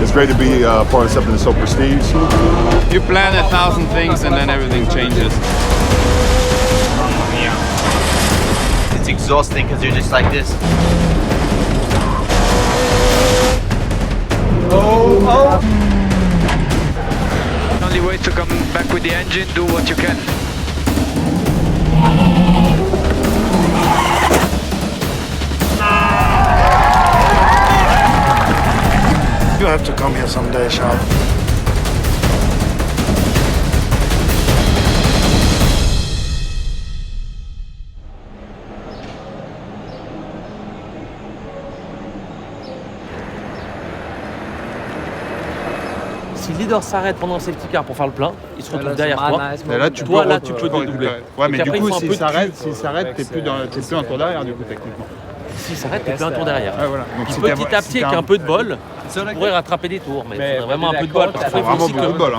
it's great to be part of something that's so prestige. You plan 1,000 things and then everything changes. It's exhausting because you're just like this. Oh. Only way to come back with the engine, do what you can. You have to come here someday, Charles. Si le leader s'arrête pendant un safety car pour faire le plein, il se retrouve derrière toi. Et là, tu peux dédoubler. Ouais, mais du coup, s'il s'arrête, t'es plus un tour derrière, du coup, techniquement. S'il s'arrête, t'es plus un tour derrière. Ouais, voilà. Donc, Puis petit à petit, avec un peu de bol, tu pourrais rattraper des tours. Mais il faudrait vraiment un peu de bol. Parce qu'il faut vraiment aussi beaucoup de bol.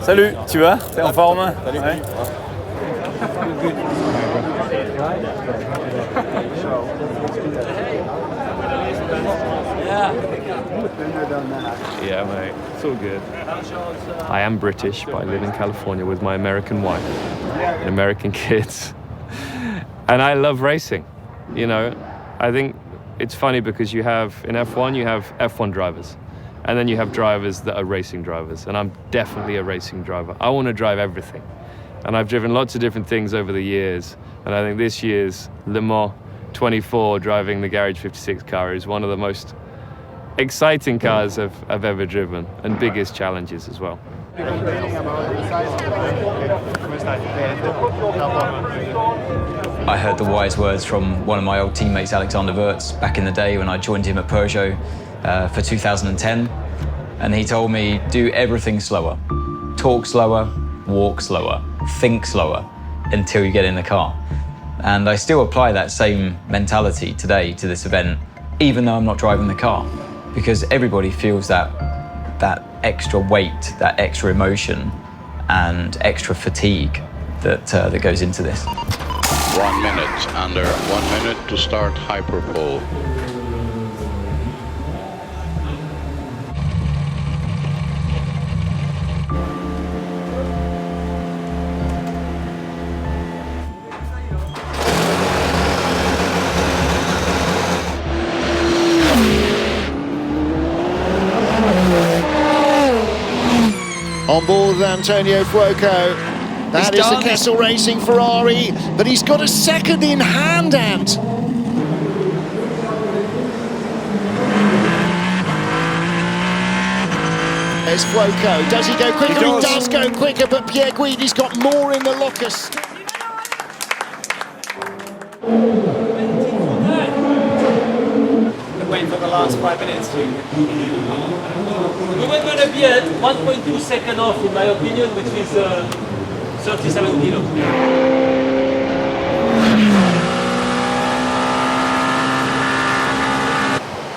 Salut, tu vas? T'es en forme? Salut. Ouais. Yeah, mate, it's all good. I am British, but I live in California with my American wife and American kids. And I love racing. You know, I think it's funny because you have, in F1, you have F1 drivers. And then you have drivers that are racing drivers. And I'm definitely a racing driver. I want to drive everything. And I've driven lots of different things over the years. And I think this year's Le Mans 24 driving the Garage 56 car is one of the most exciting cars I've ever driven, and biggest challenges as well. I heard the wise words from one of my old teammates, Alexander Wurz, back in the day when I joined him at Peugeot for 2010. And he told me, do everything slower. Talk slower, walk slower, think slower until you get in the car. And I still apply that same mentality today to this event, even though I'm not driving the car. Because everybody feels that extra weight, that extra emotion, and extra fatigue that goes into this. 1 minute, under 1 minute to start hyperpole. On board with Antonio Fuoco. That is the Kessel Racing Ferrari, but he's got a second in hand, Ant. There's Fuoco. Does he go quicker? He does go quicker, but Pierre Guidi's got more in the locker. Wait for the last 5 minutes. We were going to be at 1.2 seconds off, in my opinion, which is 37 kilos.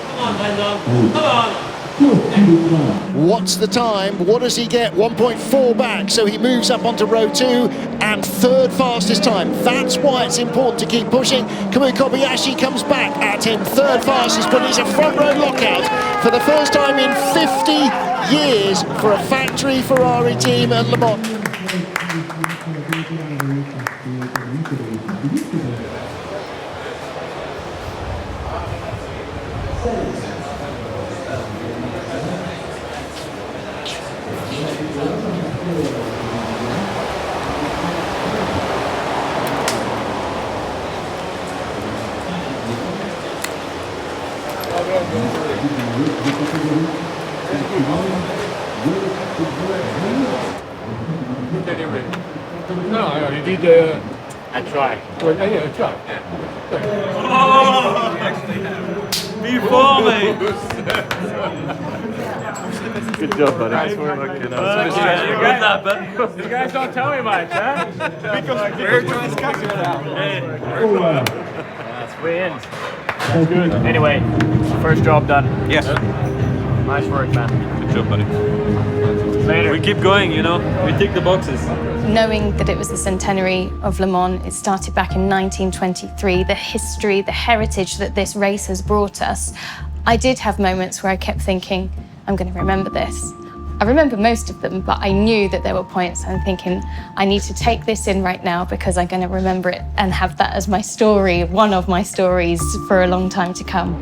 Come on, Brandon. Come on. What's the time? What does he get? 1.4 back, so he moves up onto row 2 and third fastest time. That's why it's important to keep pushing. Kamui Kobayashi comes back at him, third fastest, but he's a front row lockout for the first time in 50 years for a factory Ferrari team at Le Mans. No, you did a try. Well, yeah, a try. Oh! Before me! Good job, buddy. Nice work. You guys don't tell me much, huh? Because we're trying to discuss it now. That's wins. That's good. Anyway, first job done. Yes. Nice work, man. Good job, buddy. Later. We keep going, you know. We tick the boxes. knowing that it was the centenary of Le Mans, it started back in 1923, the history, the heritage that this race has brought us, I did have moments where I kept thinking, I'm going to remember this. I remember most of them, but I knew that there were points I'm thinking, I need to take this in right now because I'm going to remember it and have that as my story, one of my stories for a long time to come.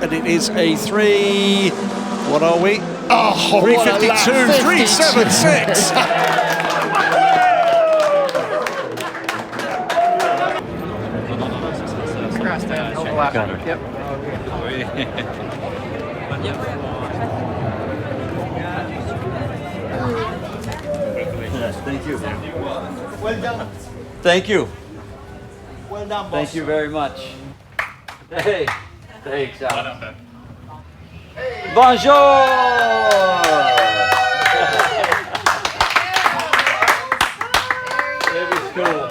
And it is a three, what are we? Oh, 3:52, 3:76. Yep. Yes, thank you. Well done. Thank you. Well done, boss. Thank you very much. Hey, thanks, Alex. Bonjour! It was cool.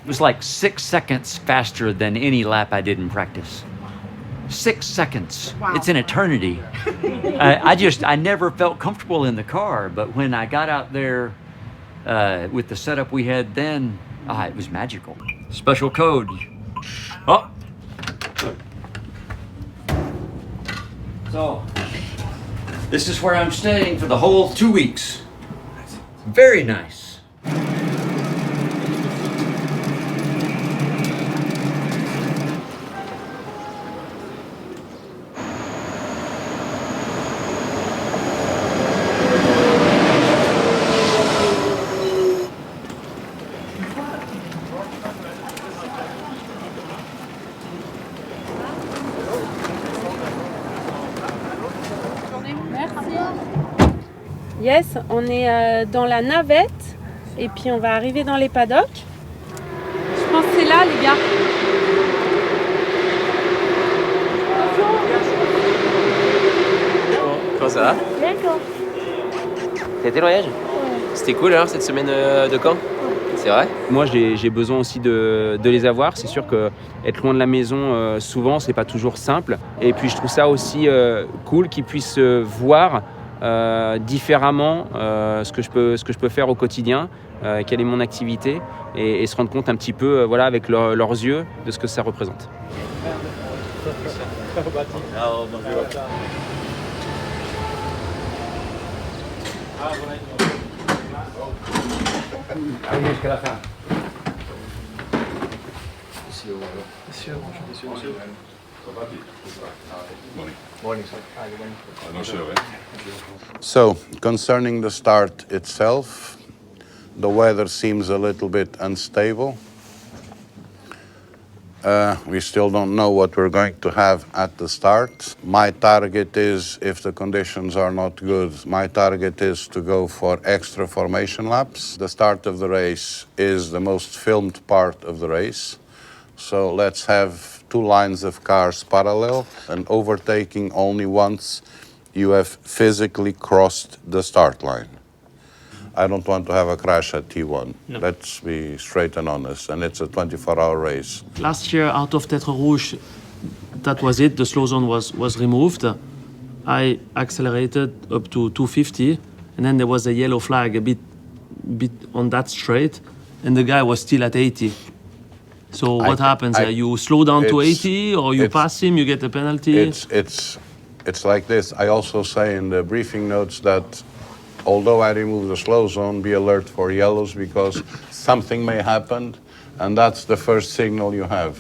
It was like 6 seconds faster than any lap I did in practice. 6 seconds. Wow. It's an eternity. I never felt comfortable in the car, but when I got out there with the setup we had then, it was magical. Special code. Oh. So, this is where I'm staying for the whole 2 weeks. Very nice. Yes, on est dans la navette et puis on va arriver dans les paddocks. Je pense que c'est là, les gars. Comment ça va? D'accord. T'as été le voyage? C'était cool alors cette semaine de camp? C'est vrai? Moi j'ai besoin aussi de les avoir. C'est sûr que être loin de la maison souvent c'est pas toujours simple. Et puis je trouve ça aussi cool qu'ils puissent voir différemment ce que je peux faire au quotidien, quelle est mon activité et se rendre compte un petit peu voilà, avec leurs yeux de ce que ça représente. Jusqu'à la fin. So, concerning the start itself, the weather seems a little bit unstable. We still don't know what we're going to have at the start. My target is, if the conditions are not good, my target is to go for extra formation laps. The start of the race is the most filmed part of the race. So let's have 2 lines of cars parallel and overtaking only once you have physically crossed the start line. I don't want to have a crash at T1. No. Let's be straight and honest, and it's a 24-hour race. Last year, out of Tête Rouge, that was it. The slow zone was removed. I accelerated up to 250, and then there was a yellow flag a bit on that straight, and the guy was still at 80. So what happens? You slow down to 80, or you pass him, you get a penalty? It's like this. I also say in the briefing notes that although I remove the slow zone, be alert for yellows because something may happen, and that's the first signal you have.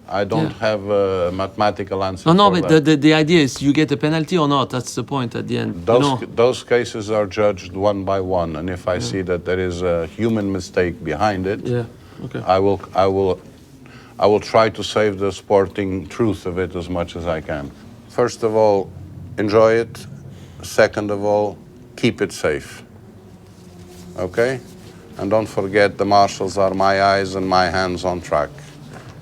I don't have a mathematical answer. No, for but that. the idea is you get a penalty or not. That's the point at the end. Those cases are judged one by one, and if I see that there is a human mistake behind it, okay. I will try to save the sporting truth of it as much as I can. First of all, enjoy it. Second of all, keep it safe. Okay? And don't forget the marshals are my eyes and my hands on track.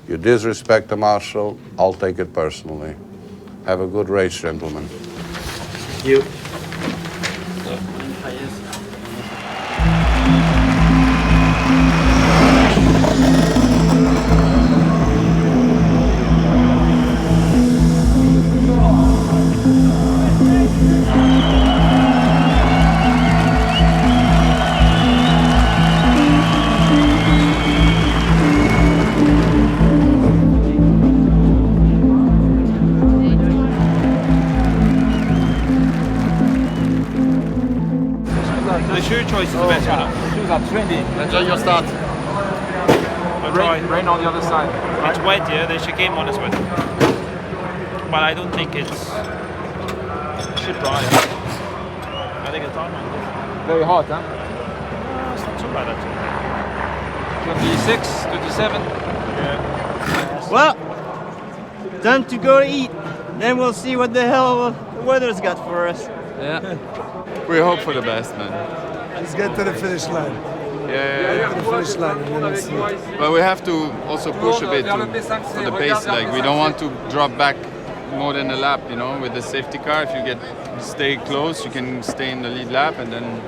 You disrespect the marshal, I'll take it personally. Have a good race, gentlemen. Thank you. choice is the best, you know. Shoes are trendy. Enjoy your start. Rain on the other side. It's wet, yeah, the chicane one is wet. But I don't think it's... It should dry. I think it's on. Very hot, huh? It's not too bad actually. 26, 27. Yeah. Well, time to go to eat. Then we'll see what the hell the weather's got for us. Yeah. We hope for the best, man. Let's get to the finish line. Yeah. To the finish line and then we'll see. But we have to also push a bit for the pace. Like we don't want to drop back more than a lap, you know. With the safety car, if you stay close, you can stay in the lead lap, and then.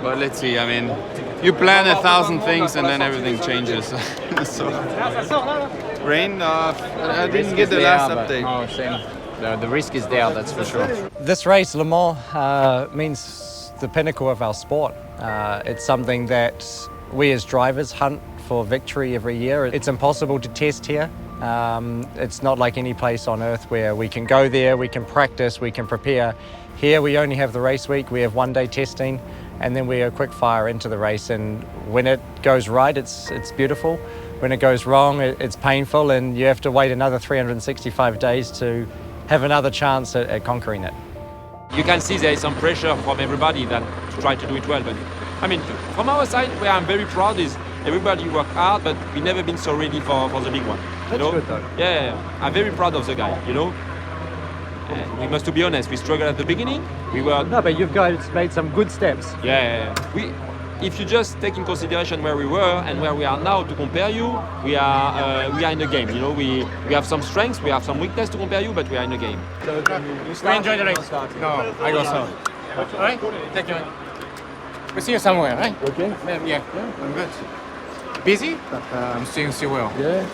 But let's see. I mean, you plan 1,000 things and then everything changes. So rain. I didn't get the last update. Oh, shame. The risk is there, that's for sure. This race, Le Mans, means the pinnacle of our sport. It's something that we as drivers hunt for victory every year. It's impossible to test here. It's not like any place on earth where we can go there, we can practice, we can prepare. Here we only have the race week, we have one-day testing, and then we are quick fire into the race. And when it goes right, it's beautiful. When it goes wrong, it's painful, and you have to wait another 365 days to have another chance at conquering it. You can see there is some pressure from everybody that to try to do it well. But I mean, from our side, where I'm very proud is everybody work hard, but we never been so ready for the big one. That's know? good though. Yeah, I'm very proud of the guy. You know, and we must to be honest. We struggled at the beginning. We were no, but you guys made some good steps. Yeah. If you just take in consideration where we were and where we are now to compare you, we are in the game. You know, we have some strengths, we have some weakness to compare you, but we are in the game. We enjoy the race. No, I go so. All right? Thank you. We'll see you somewhere, right? Okay. Yeah, I'm good. Busy? But I'm staying still well. Yeah.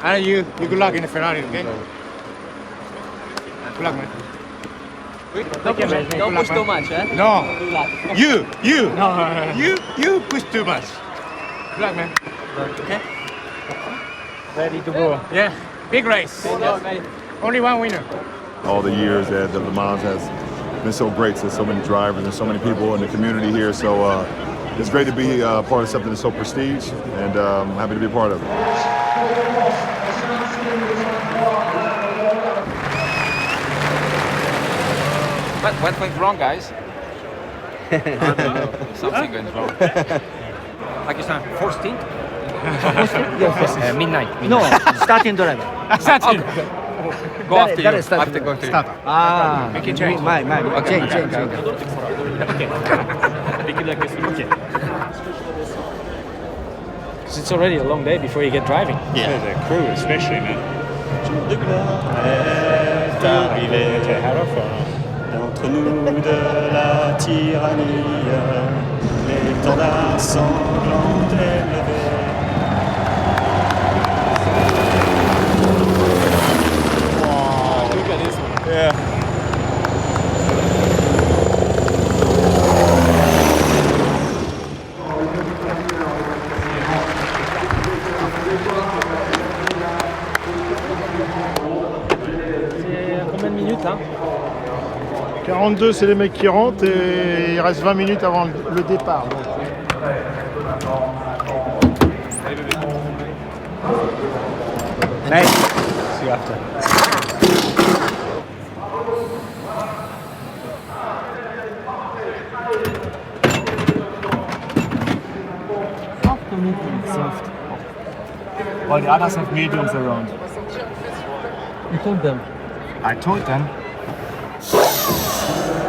And you good luck in the Ferrari, okay? Good luck, man. Don't push too much, eh? No. You. No. You push too much. Good luck, man. Okay. Ready to go. Yeah. Big race. Only one winner. All the years that the Le Mans has been so great to so many drivers and so many people in the community here. So it's great to be part of something that's so prestige, and I'm happy to be a part of it. What went wrong, guys? Something went wrong. Pakistan, 14th? Yes. Midnight. No, starting driver. Starting. Go after you. After go through. Ah. Make it change. Okay. Change. Okay. It's already a long day before you get driving. Yeah. The crew especially, man. D'entre nous de la tyrannie, l'étendard sanglant est levé. Wow, look at this one. Yeah. C'est combien de minutes, hein? 42, c'est les mecs qui rentrent et il reste 20 minutes avant le départ. Nice. See you after. Soft. Well, the others have mediums around. You told them. I told them.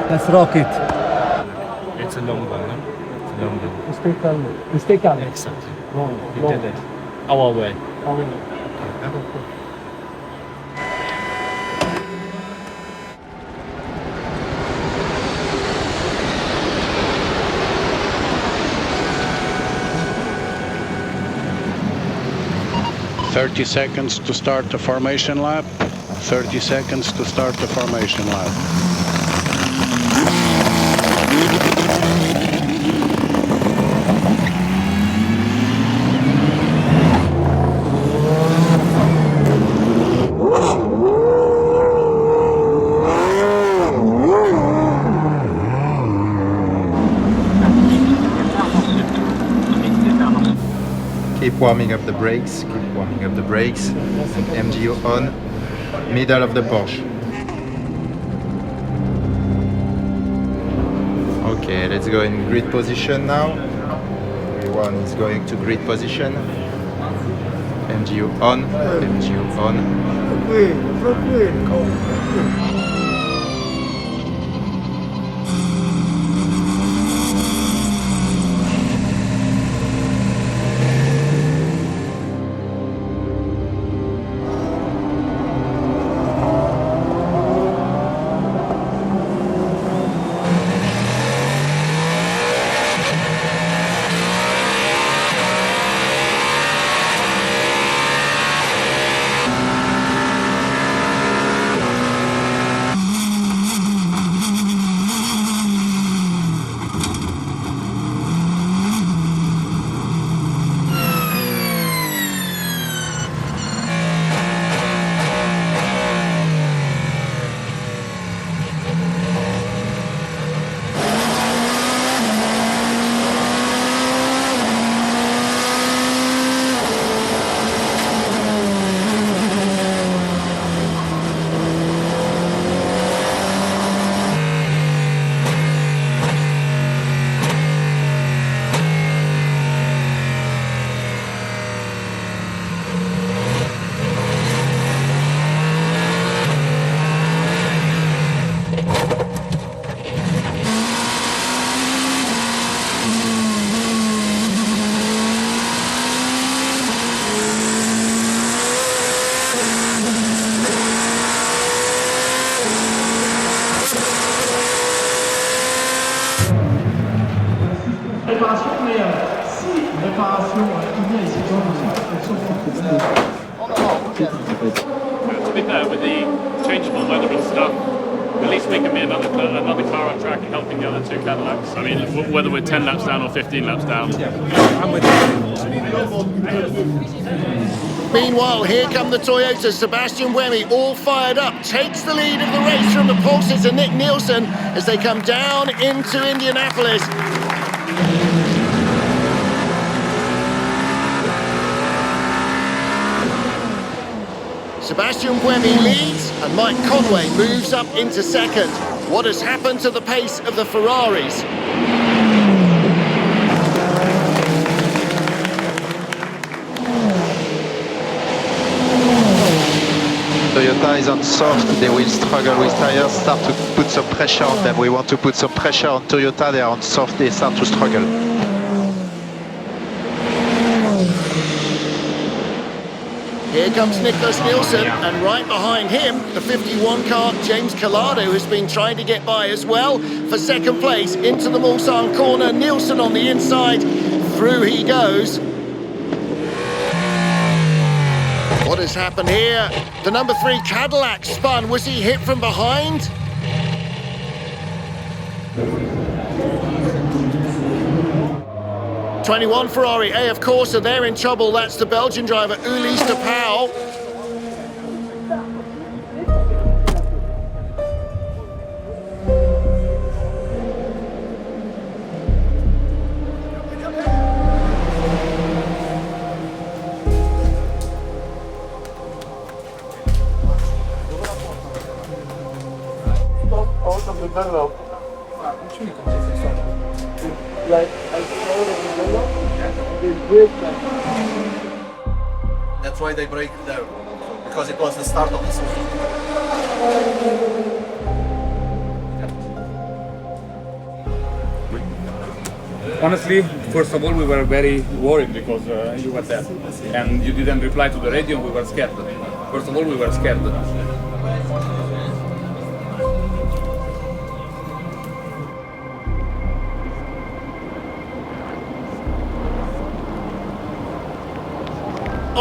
Let's rock it. It's a long one, no? It's a long one. Stay calm. Stay calm. Exactly. We did it. Our way. "30 seconds to start the formation lap. 30 seconds to start the formation lap." Keep warming up the brakes, keep warming up the brakes. And MGU on, middle of the Porsche. Okay, let's go in grid position now. Everyone is going to grid position. MGU on, MGU on. To be fair, with the changeable weather and stuff, at least making me another car on track and helping the other two Cadillacs. I mean, whether we're 10 laps down or 15 laps down. I'm with you. Meanwhile, here come the Toyotas. Sebastian Buemi, all fired up, takes the lead of the race from the Porsches and Nick Nielsen as they come down into Indianapolis. Sebastian Buemi leads and Mike Conway moves up into second. What has happened to the pace of the Ferraris? Toyota is on soft, they will struggle with tires, start to put some pressure on them. We want to put some pressure on Toyota, they are on soft, they start to struggle. Here comes Nicholas Nielsen, and right behind him, the 51 car, James Collado, has been trying to get by as well for second place into the Mulsanne corner. Nielsen on the inside, through he goes. What has happened here? The number 3 Cadillac spun. Was he hit from behind? '21 Ferrari AF Corsa, they're in trouble. That's the Belgian driver, Ulysse de Pauw. That's why they break there, because it was the start of the season. Honestly, first of all, we were very worried because you were there and you didn't reply to the radio. We were scared. First of all, we were scared.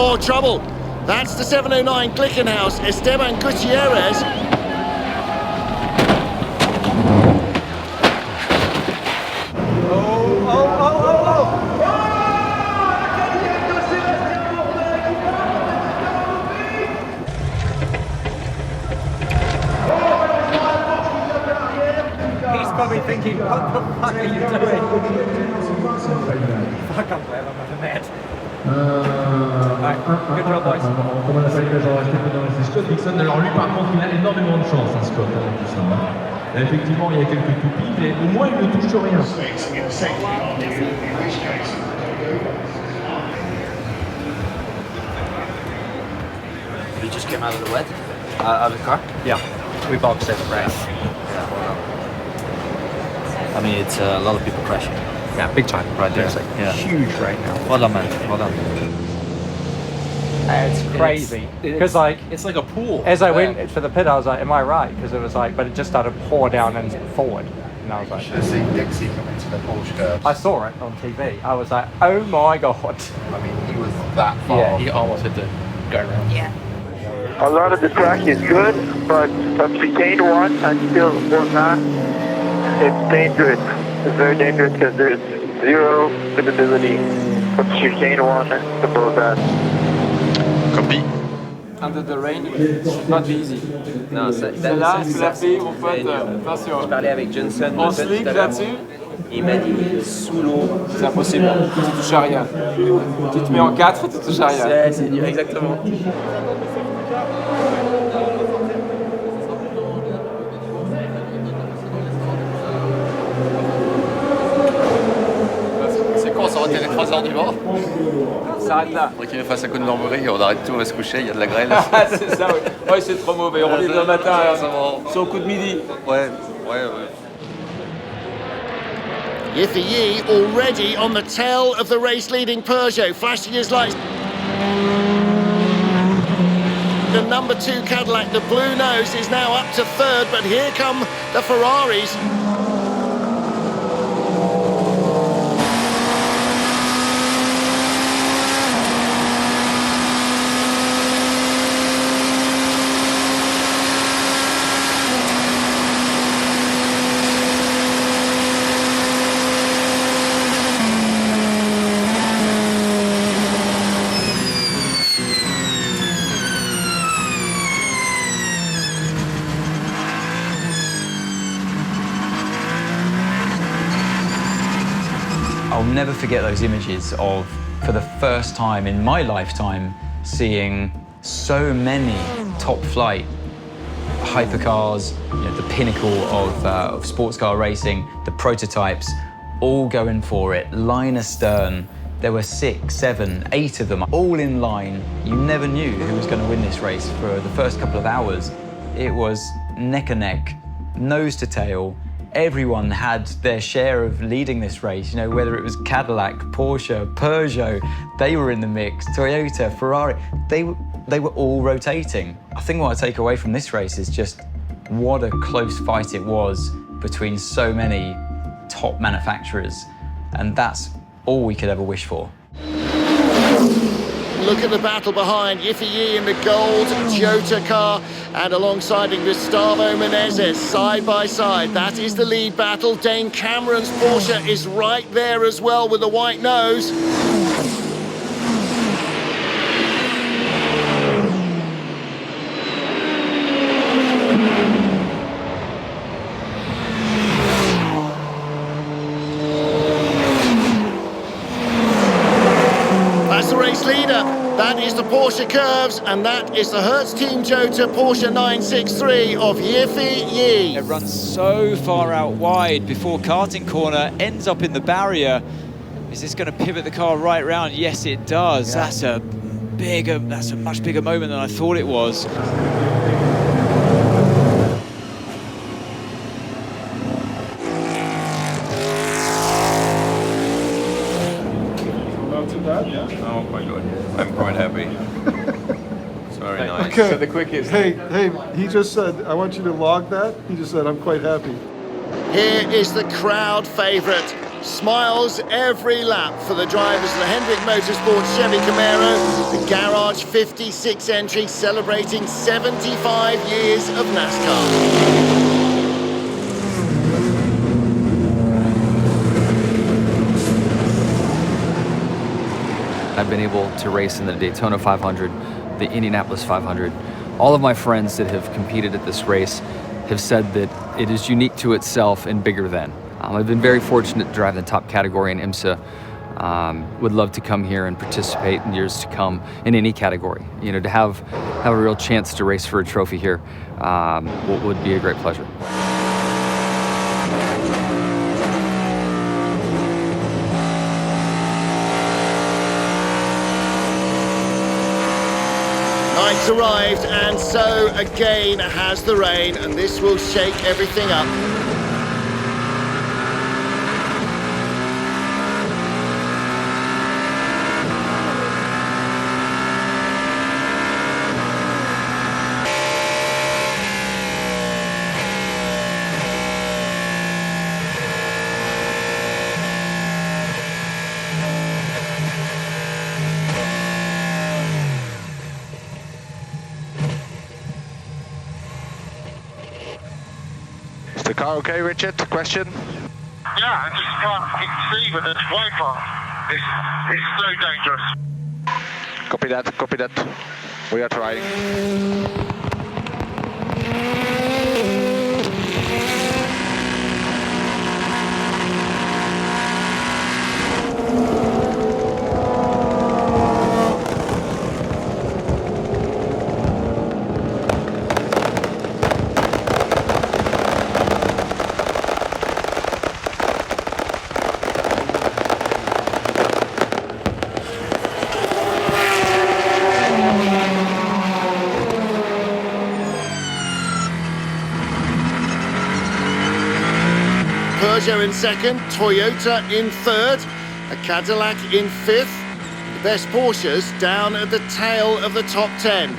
Oh, trouble. That's the 709 Glickenhaus, Esteban Gutierrez. He's probably thinking, what the fuck are you doing? Fuck, I'm glad I'm not mad. Good job, boys. Comment la salle va rester dans les Scott Dixon. Alors lui, par contre, il a énormément de chance, hein, Scott, avec tout ça. Hein. Effectivement, il y a quelques toupies, mais au moins, il ne touche rien. You just came out of the wet? Out of the car? Yeah, we boxed it. Right. I mean, it's a lot of people crashing. Yeah, big time. Right there. It's like yeah. huge right now. Well done, man. Well done. It's crazy because like it's like a pool. As I went for the pit, I was like, "Am I right?" Because it was like, but it just started pour down and forward, and I was like, "Should have seen Dixie come into the Porsche curves." I saw it on TV. I was like, "Oh my god!" I mean, he was that far. Yeah, he almost hit the guardrail. Yeah. A lot of the track is good, but from chicane 1 until 4 it's dangerous. It's very dangerous because there's zero visibility from chicane 1 to below that. Copy. Under the rain, it's not easy. Non, Celle-là, tu l'as fait, mon pote, attention. Je parlais avec Johnson. On slick là-dessus. Il m'a dit, sous l'eau, c'est impossible, tu touches à rien. Tu te mets en 4, tu touches à rien. C'est dur, exactement. C'est con, ça aurait été les 3 heures du Mans. On s'arrête là. Faudrait qu'il nous fasse un coup de Nürburgring, on arrête tout, on va se coucher, il y a de la grêle. C'est ça, oui. Ouais, c'est trop mauvais. On revient demain matin sur le coup de midi. Ouais. Yiffy already on the tail of the race-leading Peugeot, flashing his lights. The number 2 Cadillac, the blue nose, is now up to 3rd, but here come the Ferraris. I'll never forget those images of, for the first time in my lifetime, seeing so many top flight hypercars, the pinnacle of sports car racing, the prototypes, all going for it, line astern. There were 6, 7, 8 of them, all in line. You never knew who was going to win this race for the first couple of hours. It was neck and neck, nose to tail. Everyone had their share of leading this race, whether it was Cadillac, Porsche, Peugeot, they were in the mix, Toyota, Ferrari, they were all rotating. I think what I take away from this race is just what a close fight it was between so many top manufacturers, and that's all we could ever wish for. Look at the battle behind Yiffy in the gold Toyota car, and alongside him Gustavo Menezes, side by side. That is the lead battle. Dane Cameron's Porsche is right there as well with the white nose. That's the race leader. That is the Porsche Curves, and that is the Hertz Team Toyota Porsche 963 of Yiffy Yi. It runs so far out wide before karting corner, ends up in the barrier. Is this going to pivot the car right round? Yes, it does. Yeah. That's a much bigger moment than I thought it was. Oh my god, I'm quite happy. It's very nice. Okay. So the quickest. Hey, he just said, I want you to log that. He just said, I'm quite happy. Here is the crowd favourite. Smiles every lap for the drivers of the Hendrick Motorsports Chevy Camaro, the Garage 56 entry celebrating 75 years of NASCAR. I've been able to race in the Daytona 500, the Indianapolis 500. All of my friends that have competed at this race have said that it is unique to itself and bigger than. I've been very fortunate to drive in the top category in IMSA Would love to come here and participate in years to come in any category. You know, to have a real chance to race for a trophy here would be a great pleasure. Night's arrived, and so again has the rain, and this will shake everything up. Is the car okay, Richard? Question? Yeah, I just can't see with this wiper. It's so dangerous. Copy that, copy that. We are trying. Peugeot in second, Toyota in third, a Cadillac in fifth. The best Porsches down at the tail of the top 10.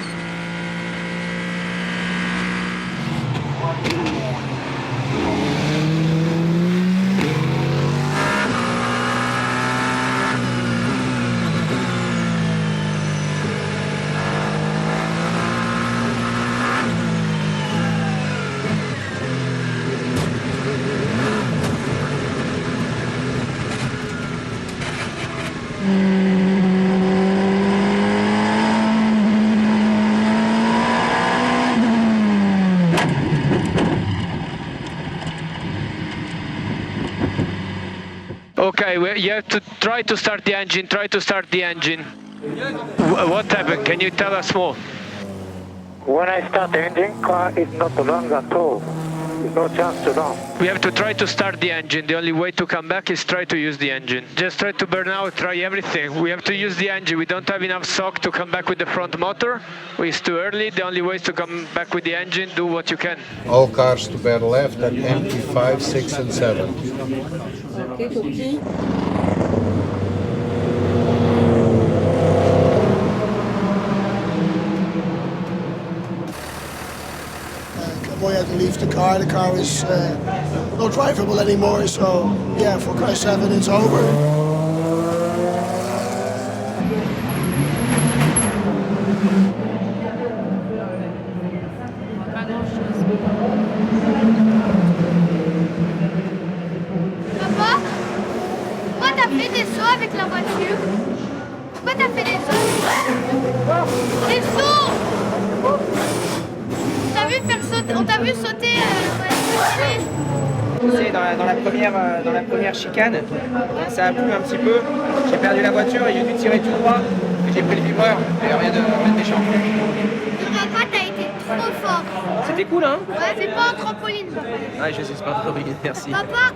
Okay, you have to try to start the engine, try to start the engine. What happened? Can you tell us more? When I start the engine, car is not long at all. There's no chance to run. We have to try to start the engine. The only way to come back is try to use the engine. Just try to burn out, try everything. We have to use the engine. We don't have enough sock to come back with the front motor. It's too early. The only way is to come back with the engine. Do what you can. All cars to bear left at empty 5, 6 and 7. Okay, copy. Boy had to leave the car is not drivable anymore, so yeah, for crash 7 it's over. Papa, pourquoi t'as fait des sauts avec la voiture? Pourquoi t'as fait des sauts? Des sauts! On t'a vu sauter C'est dans la première chicane, ça a plu un petit peu, j'ai perdu la voiture et j'ai dû tirer tout droit, et j'ai pris le vibreur, mais rien de méchant. Papa, t'as été trop fort. C'était cool, hein? Ouais, c'est pas un trampoline, papa. Ouais, je sais, c'est pas un trampoline, merci. Papa!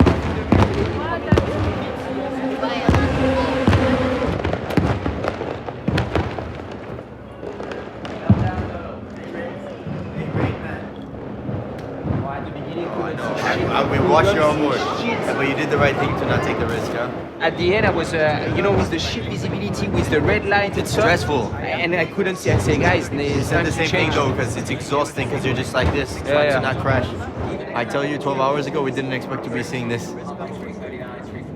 We watched your homework, but you did the right thing to not take the risk, huh? At the end, I was, with the ship visibility, with the red light, it's stressful. And I couldn't see. I say, guys, it's not the same thing though, because it's exhausting, because you're just like this, trying to not crash. I tell you, 12 hours ago, we didn't expect to be seeing this.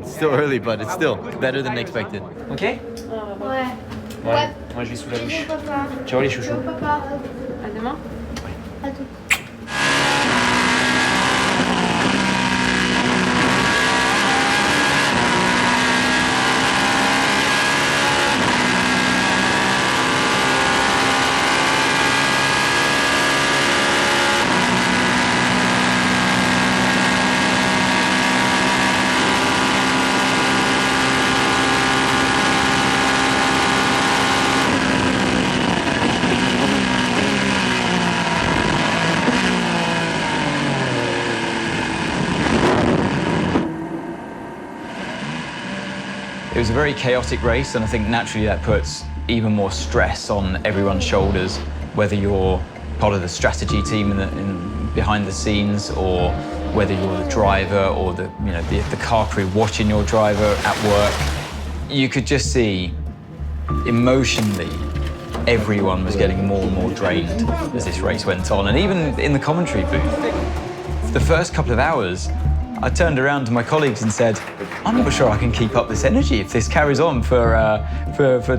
It's still early, but it's still better than expected. Ok? Ouais. Ouais. Moi, je vais sous la douche. Ciao les chouchous. Papa. À demain. À tout. was a very chaotic race, and I think naturally that puts even more stress on everyone's shoulders, whether you're part of the strategy team behind the scenes, or whether you're the driver or the car crew watching your driver at work. You could just see emotionally everyone was getting more and more drained as this race went on, and even in the commentary booth. For the first couple of hours, I turned around to my colleagues and said, I'm not sure I can keep up this energy if this carries on for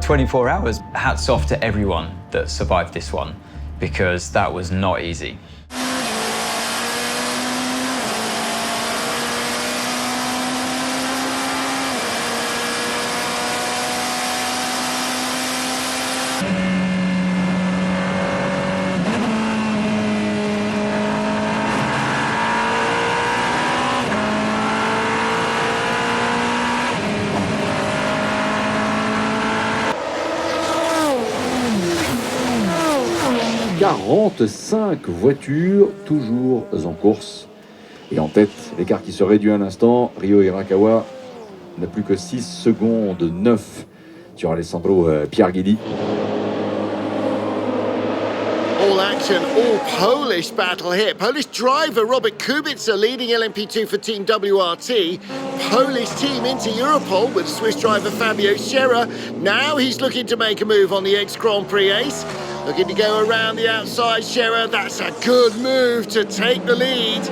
24 hours. Hats off to everyone that survived this one, because that was not easy. « 45 voitures, toujours en course. Et en tête, l'écart qui se réduit un instant, Ryo Hirakawa n'a plus que 6 secondes 9 sur Alessandro Pierguidi. All action, all Polish battle here. Polish driver Robert Kubica leading LMP2 for Team WRT. Polish team into Europol with Swiss driver Fabio Scherer. Now he's looking to make a move on the ex-Grand Prix ace. Looking to go around the outside Scherer. That's a good move to take the lead.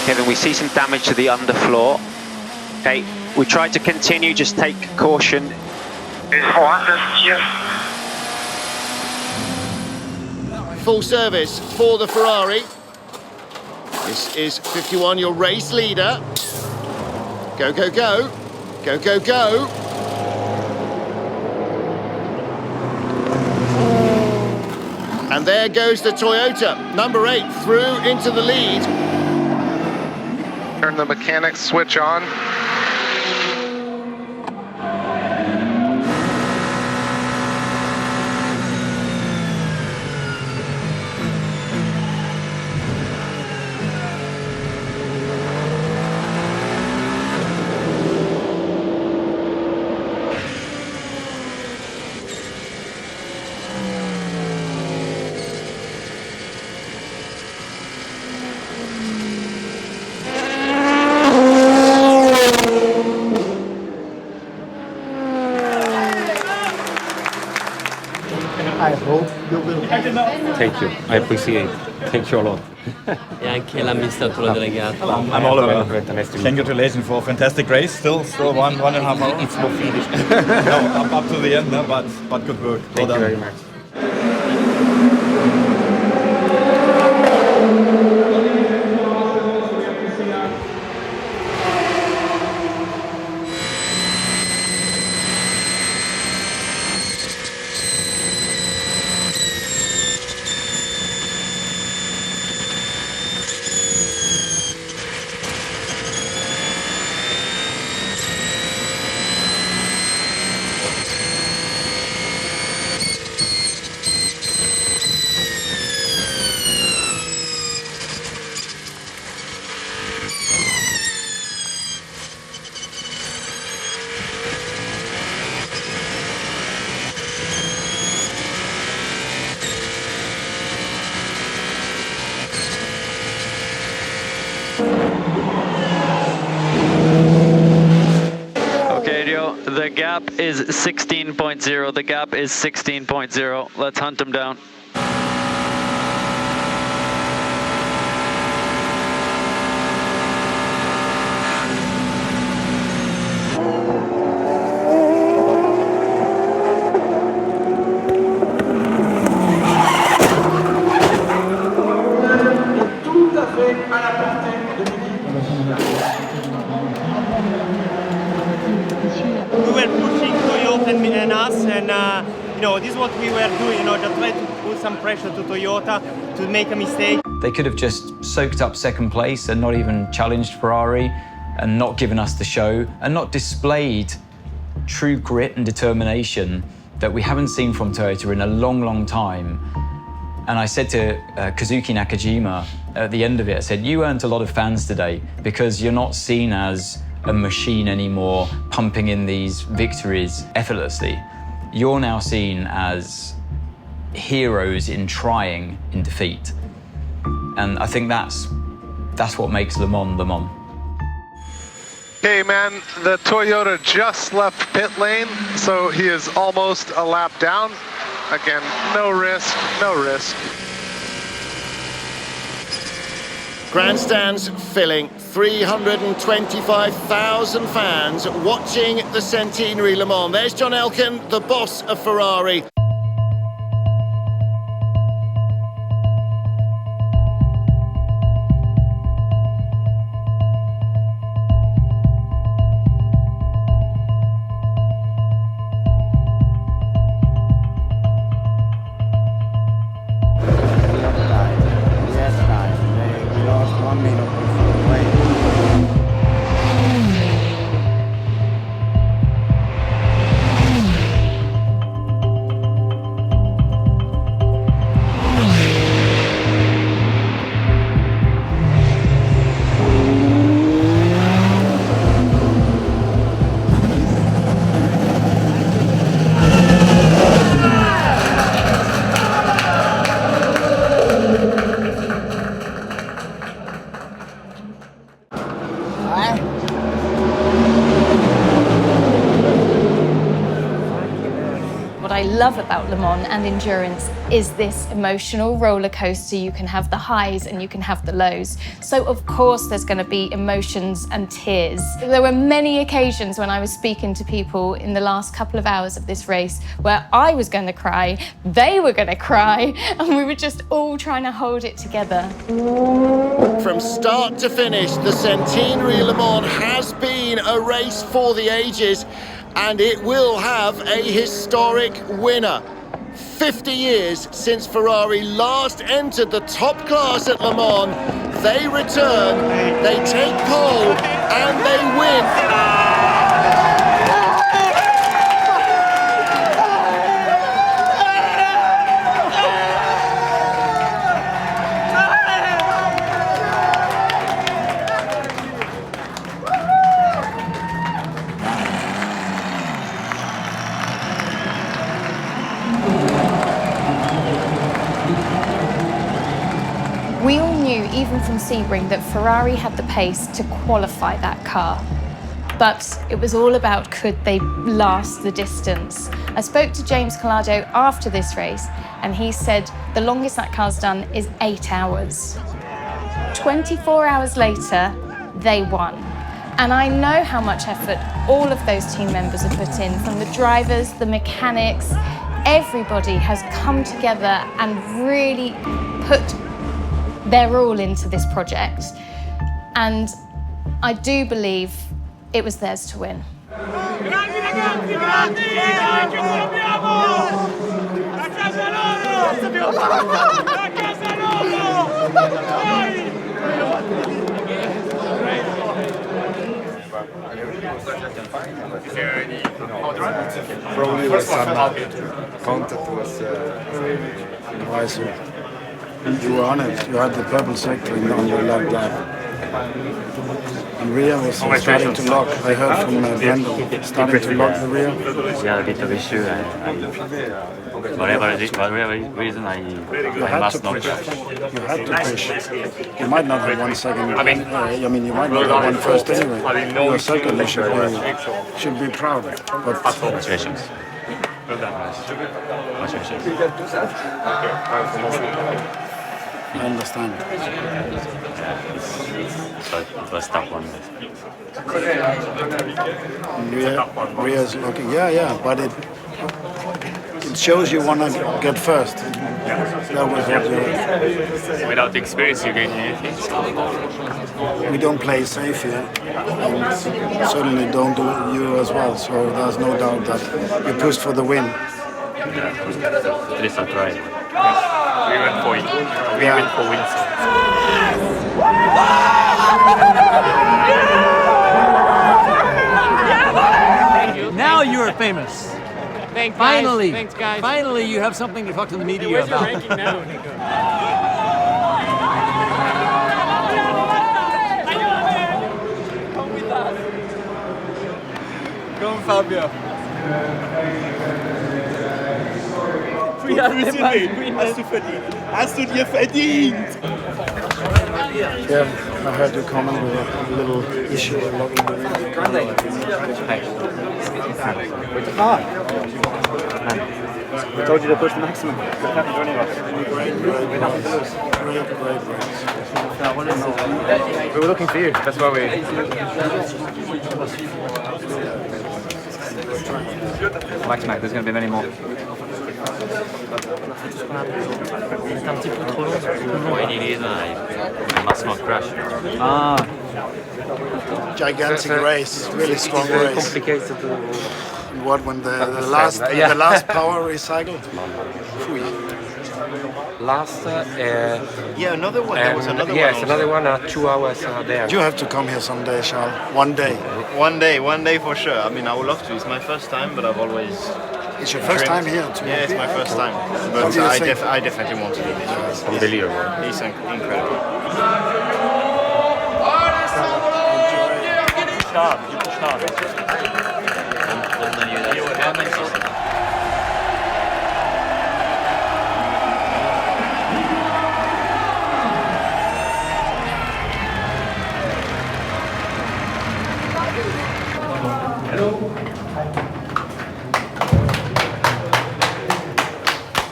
Kevin, we see some damage to the underfloor. Okay, we try to continue, just take caution. Full service for the Ferrari. This is 51, your race leader. Go, go, go. Go, go, go. And there goes the Toyota, number 8, through into the lead. Turn the mechanics switch on. I hope you will. Thank you, I appreciate it. Thank you a lot. E anche l'amministratore delegato. I'm Oliver. Congratulations for a fantastic race. Still 1.5 hours. It's not finished. No, up to the end, no, but good work. Thank you very much. The gap is 16.0. The gap is 16.0. Let's hunt them down. Tout à fait à la portée de Midi. We were pushing Toyota and us, and you know, this is what we were doing, you know, just try to push some pressure to Toyota to make a mistake. They could have just soaked up second place and not even challenged Ferrari and not given us the show and not displayed true grit and determination that we haven't seen from Toyota in a long, long time. And I said to Kazuki Nakajima at the end of it, I said, you earned a lot of fans today because you're not seen as a machine anymore, pumping in these victories effortlessly. You're now seen as heroes in trying in defeat. And I think that's what makes Le Mans Le Mans. Okay, man, the Toyota just left pit lane, so he is almost a lap down. Again, no risk, no risk. Grandstands filling, 325,000 fans watching the Centenary Le Mans. There's John Elkann, the boss of Ferrari. Love about Le Mans and endurance is this emotional roller coaster. You can have the highs and you can have the lows. So of course there's going to be emotions and tears. There were many occasions when I was speaking to people in the last couple of hours of this race where I was going to cry, they were going to cry, and we were just all trying to hold it together. From start to finish, the Centenary Le Mans has been a race for the ages, and it will have a historic winner. 50 years since Ferrari last entered the top class at Le Mans, they return, they take pole, and they win. We all knew, even from Sebring, that Ferrari had the pace to qualify that car. But it was all about could they last the distance. I spoke to James Collado after this race, and he said the longest that car's done is 8 hours. 24 hours later, they won. And I know how much effort all of those team members have put in, from the drivers, the mechanics. Everybody has come together and really put their all into this project, and I do believe it was theirs to win. Probably was some contact was advisor. You were on it. You had the purple sector on your left drive. And rear was starting to lock. I heard from Brandon, starting to lock the rear. Yeah, a bit of issue. Whatever reason, I must not push. You had to push. You might not have 1 second. I mean, you might not have one first anyway. Your second, you should be proud. But congratulations. I understand. So it was tough one. Rear's looking, yeah, but it shows you want to get first. That was what without experience, you gain anything. We don't play safe here, and certainly don't do you as well. So there's no doubt that you pushed for the win. Yeah, at least I tried. We went for it. We went for wins. Now you are famous. Thanks, Finally, guys. Thanks, guys. finally, you have something to talk to the media about. Ranking now? Come, Fabio. Hast du verdient. Hast du dir verdient. Yeah, I heard you comment with a little issue. We told you to push the maximum. We were looking for you. That's why we. Max, there's going to be many more. C'est un petit peu trop long. When it is, I must not crash. Ah. Gigantic race, really strong very race. Complicated. What when the last power recycled? Last. Yeah, another one. There was another yes, one. Yes, another one. 2 hours there. You have to come here someday, Charles. One day. One day for sure. I mean, I would love to. It's my first time, but I've always. It's your first time here too. Yeah, it's my first time. But I definitely want to do this. It's unbelievable. It's incredible.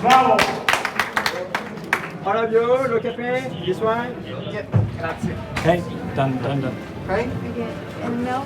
Bravo! Fabio, look at me. This one. Yeah. Grazie. Okay, done. Okay? And now.